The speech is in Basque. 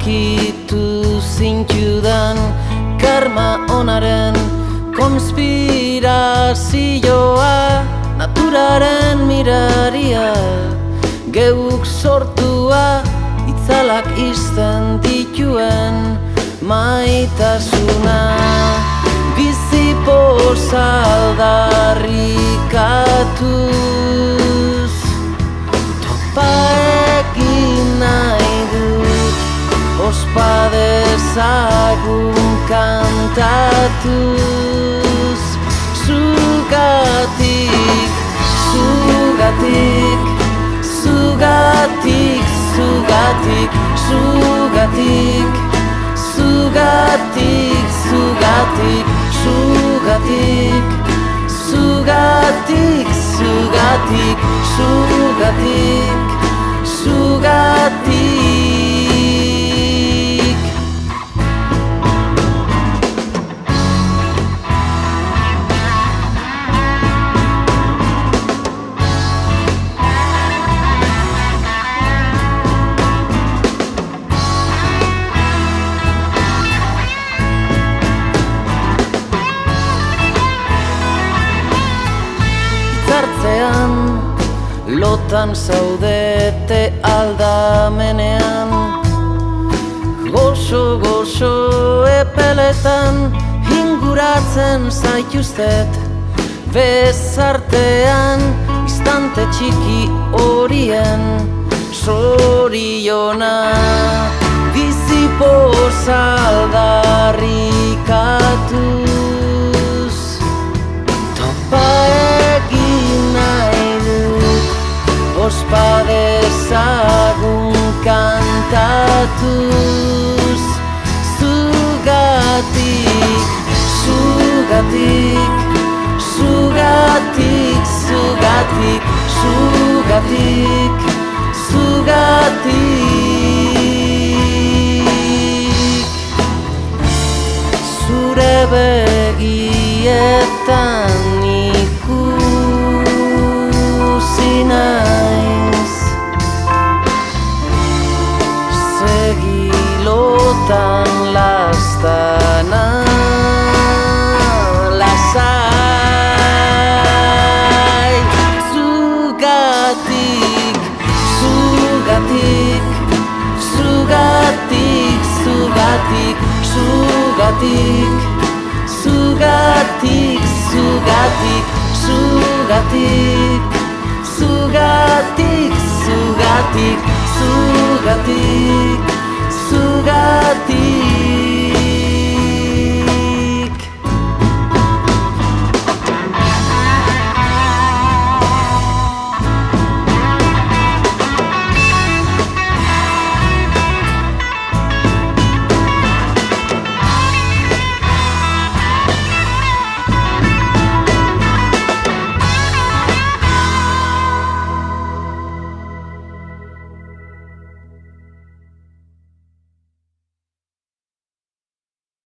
arkitu zintudan karma onaren konspirazioa, naturaren miraria, geuk sortua, itzalak izten dituen maitasuna. Bizipoza aldarrikatuz, topa egin nahi dut, ospa dezagun kantatuz. Zugatik, zugatik, zugatik, zugatik, zugatik, zugatik, zugatik, zugatik, zugatik, zugatik, zugatik, zugatik. Lotan zaudete aldamenean, gozo epeletan inguratzen zaituztet, bezartean istante txiki horien zoriona. Bizipoza aldarrikatuz, topa egin nahi dut, ospa dezagun kantatuz. Zugatik, zugatik, zugatik, zugatik, zugatik, zugatik. Zure begietan ikusi naiz, segilotan lastana, lasai. Zugatik, zugatik, zugatik, zugatik, zugatik, zugatik, zugatik, zugatik, zugatik, zugatik, zugatik, zugatik.